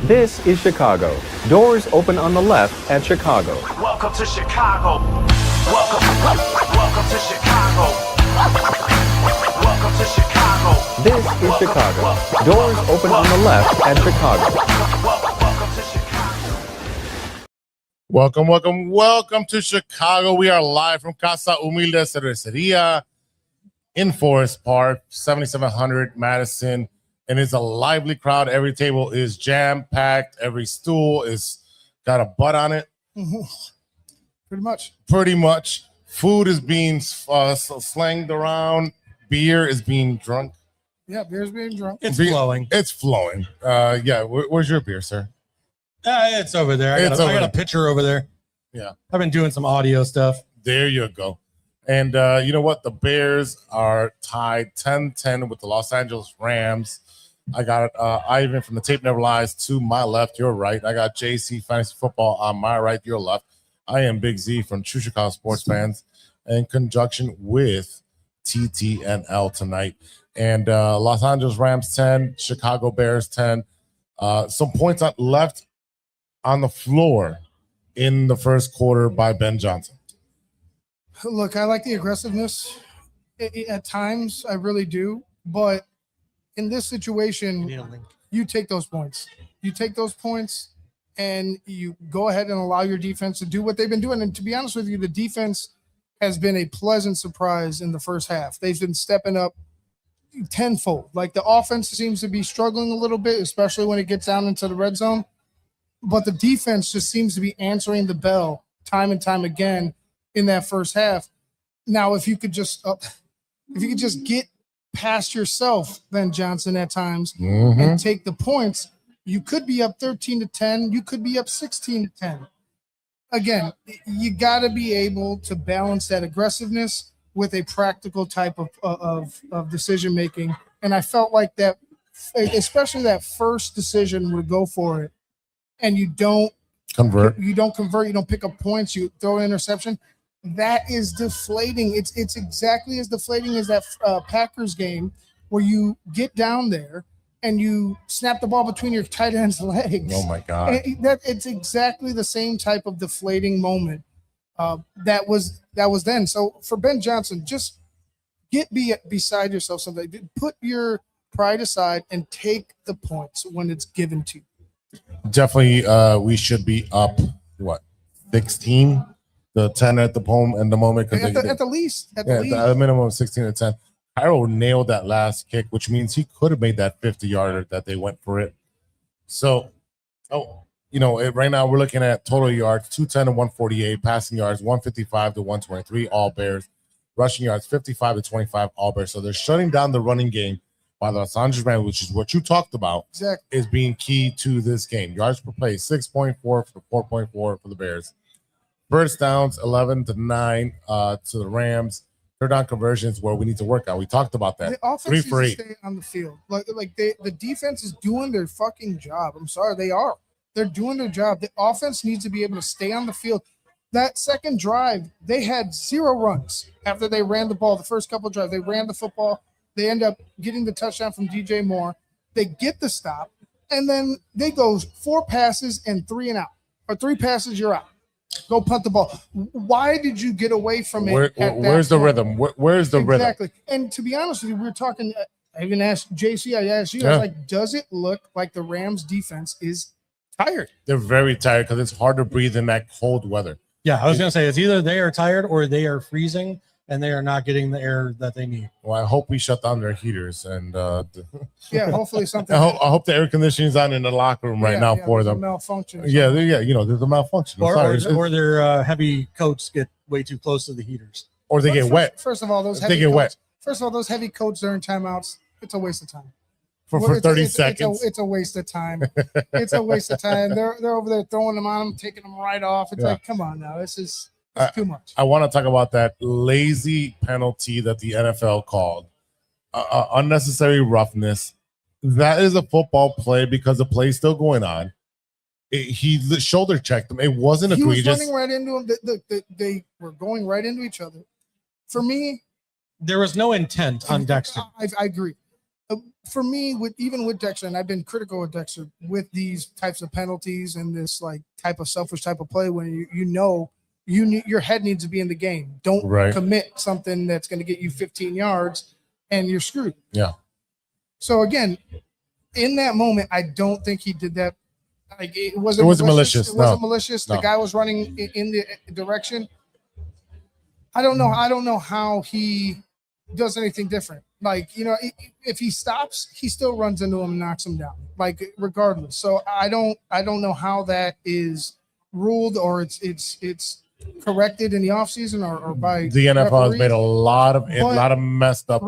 This is Chicago. Doors open on the left at Chicago. Welcome to Chicago. Welcome to Chicago. Welcome to Chicago. This is Chicago. Doors open on the left at Chicago. Welcome to Chicago. Welcome to Chicago. We are live from Casa Humilde Cerveceria in Forest Park, 7700 Madison. And it's a lively crowd. Every table is jam-packed. Every stool is got a butt on it. Pretty much. Food is being slanged around. Beer is being drunk. Yeah, beer's being drunk. It's flowing. It's flowing. Yeah. Where's your beer, sir? It's over there. I got a picture over there. Yeah. I've been doing some audio stuff. There you go. And you know what? The Bears are tied 10-10 with the Los Angeles Rams. I got Ivan from the Tape Never Lies to my left, your right. I got JC Fantasy Football on my right, your left. I am Big Z from True Chicago Sports Fans in conjunction with TTNL tonight. And Los Angeles Rams 10, Chicago Bears 10. Some points left on the floor in the first quarter by Ben Johnson. Look, I like the aggressiveness at times. I really do. But in this situation, you take those points. You take those points and you go ahead and allow your defense to do what they've been doing. And to be honest with you, the defense has been a pleasant surprise in the first half. They've been stepping up tenfold. Like the offense seems to be struggling a little bit, especially when it gets down into the red zone. But the defense just seems to be answering the bell time and time again in that first half. Now, if you could just get past yourself, Ben Johnson, at times and take the points, you could be up 13-10. You could be up 16-10. Again, you got to be able to balance that aggressiveness with a practical type of decision making. And I felt like that, especially that first decision, would go for it, and you don't convert. You don't pick up points. You throw an interception. That is deflating. It's exactly as deflating as that Packers game where you get down there and you snap the ball between your tight end's legs. Oh my God! It's exactly the same type of deflating moment that was then. So for Ben Johnson, just get beside yourself someday. Put your pride aside and take the points when it's given to you. Definitely, we should be up 16. The 10 at the moment. At the least. At the minimum of 16-10. Cairo nailed that last kick, which means he could have made that 50-yarder that they went for it. So, right now we're looking at total yards, 210 to 148, passing yards, 155 to 123, all Bears. Rushing yards, 55 to 25, all Bears. So they're shutting down the running game by the Los Angeles Rams, which is what you talked about, exactly, is being key to this game. Yards per play, 6.4 for 4.4 for the Bears. First downs, 11-9 to the Rams. Third down conversions where we need to work on. We talked about that. The offense 3 for 8. stay on the field. The defense is doing their fucking job. I'm sorry, they are. They're doing their job. The offense needs to be able to stay on the field. That second drive, they had 0 runs after they ran the ball. The first couple of drives, they ran the football. They end up getting the touchdown from DJ Moore. They get the stop, and then they go 4 passes and 3 and out. Or 3 passes, you're out. Go punt the ball. Why did you get away from it? Where's the rhythm? Where's the rhythm? Exactly. And to be honest with you, we were talking. I even asked JC. I asked you. I was like, does it look like the Rams' defense is tired? They're very tired because it's hard to breathe in that cold weather. Yeah, I was going to say it's either they are tired or they are freezing and they are not getting the air that they need. Well, I hope we shut down their heaters and hopefully something. I hope the air conditioning is on in the locker room right now for them. Malfunction. Yeah, there's a malfunction. Or their heavy coats get way too close to the heaters, or they get wet. First of all, those heavy coats during timeouts. It's a waste of time. For 30 seconds. It's a waste of time. It's a waste of time. They're over there throwing them on them, taking them right off. It's like, come on now, this is too much. I want to talk about that lazy penalty that the NFL called. Unnecessary roughness. That is a football play because the play's still going on. He shoulder checked him. It wasn't egregious. He was running right into him. They were going right into each other. For me, there was no intent on Dexter. I agree. for me, with Dexter, and I've been critical with Dexter with these types of penalties and this like type of selfish type of play when your head needs to be in the game. Don't commit something that's going to get you 15 yards and you're screwed. Yeah. So again, in that moment, I don't think he did that. Like it wasn't malicious. It wasn't malicious. The guy was running in the direction. I don't know how he does anything different. Like, if he stops, he still runs into him and knocks him down. Like regardless. So I don't know how that is ruled or it's corrected in the offseason or by the NFL referees. has made a lot of messed up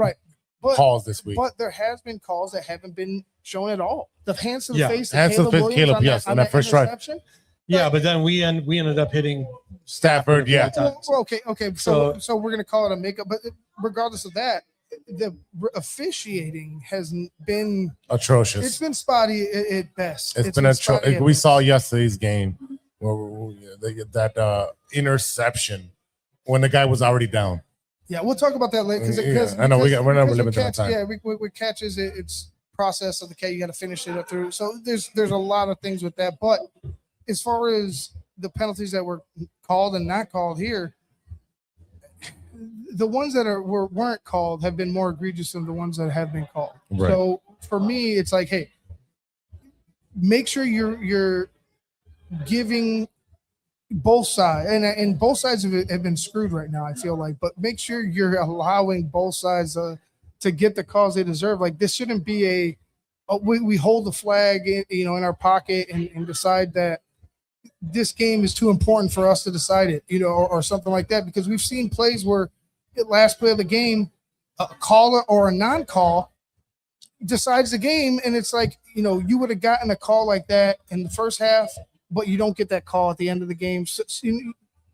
calls this week. But there has been calls that haven't been shown at all. The hands to the face, hands to the face, Caleb, on that first strike. Yeah, but then we ended up hitting Stafford. Yeah. Well, okay. So we're gonna call it a makeup, but regardless of that, the officiating has been atrocious. It's been spotty at best. It's been atrocious. We saw yesterday's game where that interception when the guy was already down. Yeah, we'll talk about that later. Because I know we're not limited on time. Yeah, with catches, it's process of the catch. You got to finish it up through. So there's a lot of things with that. But as far as the penalties that were called and not called here, the ones that weren't called have been more egregious than the ones that have been called. Right. So for me, it's like, hey, make sure you're giving both sides, and both sides have been screwed right now, I feel like, but make sure you're allowing both sides to get the calls they deserve. Like this shouldn't be we hold the flag in our pocket and decide that this game is too important for us to decide it, or something like that, because we've seen plays where the last play of the game, a call or a non-call decides the game, and it's like, you would have gotten a call like that in the first half, but you don't get that call at the end of the game. So,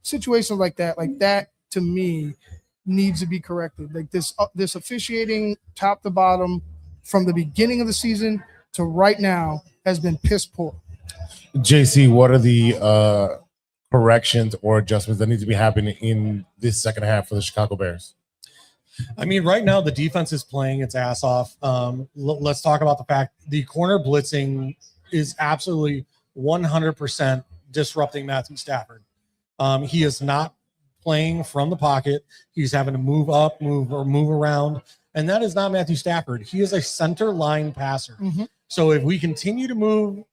situations like that to me needs to be corrected. Like this officiating top to bottom from the beginning of the season to right now has been piss poor. JC, what are the corrections or adjustments that need to be happening in this second half for the Chicago Bears? I mean, right now the defense is playing its ass off. Let's talk about the fact the corner blitzing is absolutely 100% disrupting Matthew Stafford. He is not playing from the pocket. He's having to move up, move around, and that is not Matthew Stafford. He is a center line passer. Mm-hmm. So if we continue to move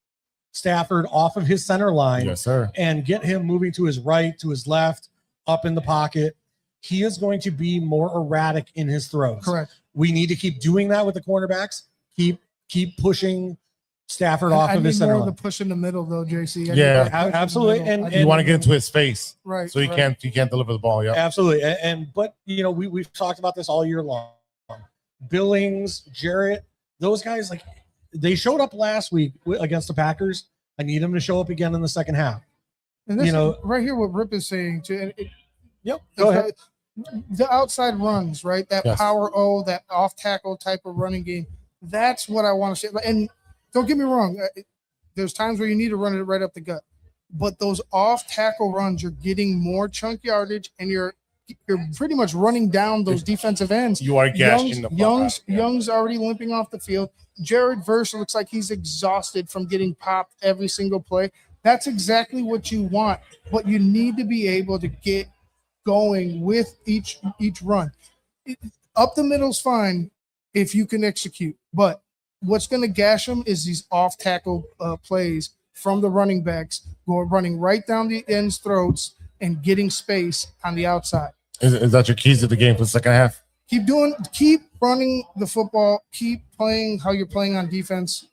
Stafford off of his center line, yes, sir, and get him moving to his right, to his left, up in the pocket, he is going to be more erratic in his throws. Correct. We need to keep doing that with the cornerbacks. Keep pushing Stafford off of his center line. The push in the middle, though, JC. Absolutely. And you want to get into his face, right? So you can't deliver the ball. Yeah, absolutely. But we've talked about this all year long. Billings, Jarrett, those guys, like, they showed up last week against the Packers. I need them to show up again in the second half. And this right here, what Rip is saying too. Yep. Go ahead. The outside runs, right? That power O, that off tackle type of running game. That's what I want to see. And don't get me wrong. There's times where you need to run it right up the gut, but those off tackle runs, you're getting more chunk yardage, and you're pretty much running down those defensive ends. You are gashing Young's already limping off the field. Jared Verse looks like he's exhausted from getting popped every single play. That's exactly what you want, but you need to be able to get going with each run. Up the middle's fine if you can execute, but what's going to gash them is these off tackle plays from the running backs running right down the end's throats and getting space on the outside. Is that your keys to the game for the second half? Keep running the football, keep playing how you're playing on defense.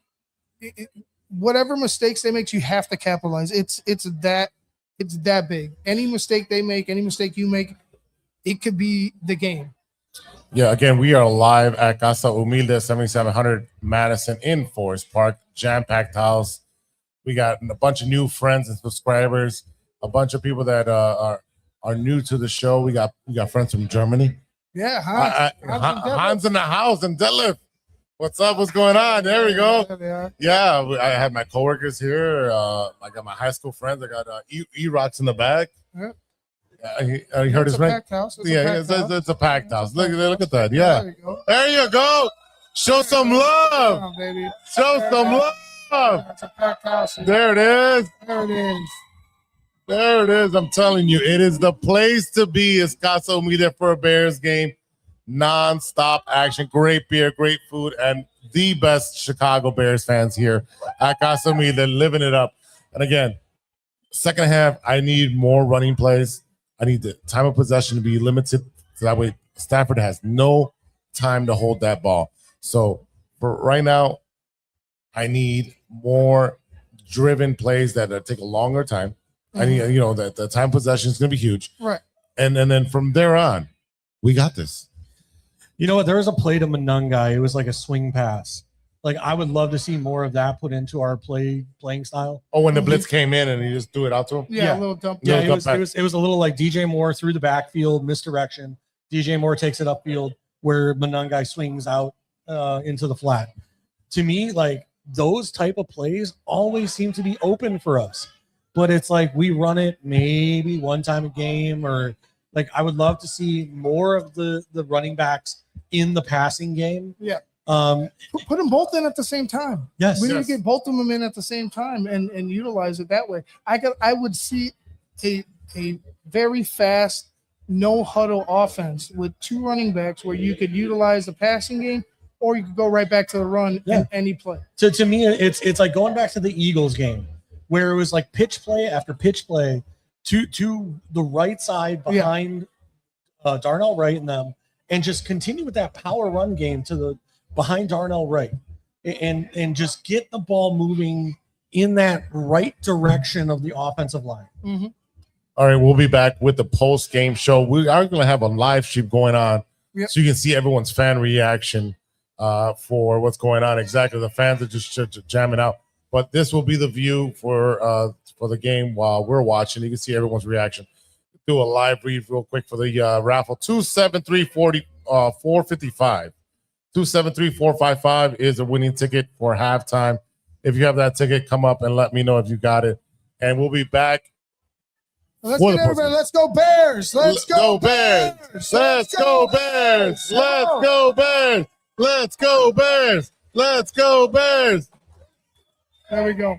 Whatever mistakes they make, you have to capitalize. It's that big. Any mistake they make, any mistake you make, it could be the game. Yeah, again, we are live at Casa Humilde 7700 Madison in Forest Park, jam-packed house. We got a bunch of new friends and subscribers, a bunch of people that are new to the show. We got friends from Germany. Yeah, Hans in the house and Detlef. What's up? What's going on? There we go. Yeah, I had my coworkers here. I got my high school friends. I got E-Rocks in the back. Yeah. You heard his name? Packed house. It's a packed house. Look at that. Yeah. There you go. Show some love. Oh, baby. Show some love. That's a packed house. There it is. There it is. There it is. I'm telling you, it is the place to be. It's Casa Humilde for a Bears game. Non-stop action, great beer, great food, and the best Chicago Bears fans here at Casa Humilde, living it up. And again, second half, I need more running plays. I need the time of possession to be limited, so that way Stafford has no time to hold that ball. So for right now, I need more driven plays that take a longer time. I need, that the time possession is going to be huge. Right. And then from there on, we got this. You know what? There was a play to Monungai. It was like a swing pass. Like, I would love to see more of that put into our playing style. Oh, when the blitz came in and he just threw it out to him? Yeah, a little dump. Yeah, Little it was a little like DJ Moore through the backfield, misdirection. DJ Moore takes it upfield where Monungai swings out into the flat. To me, like, those type of plays always seem to be open for us. But it's like we run it maybe one time a game, or like I would love to see more of the running backs in the passing game. Yeah. Put them both in at the same time. Yes. We need to get both of them in at the same time and utilize it that way. I would see a very fast, no huddle offense with two running backs where you could utilize the passing game, or you could go right back to the run in any play. To me, it's like going back to the Eagles game, where it was like pitch play after pitch play to the right side behind Darnell Wright and them, and just continue with that power run game to the behind Darnell Wright, and just get the ball moving in that right direction of the offensive line. Mm-hmm. All right, we'll be back with the post-game show. We are going to have a live stream going on, so you can see everyone's fan reaction for what's going on. Exactly, the fans are just jamming out. But this will be the view for the game while we're watching. You can see everyone's reaction. Do a live read real quick for the raffle. 273-455. 273-455 is a winning ticket for halftime. If you have that ticket, come up and let me know if you got it. And we'll be back. Let's get everybody. Let's go Bears. Let's go Bears. Let's go Bears. Let's go Bears. Let's go Bears. Let's go Bears. There we go.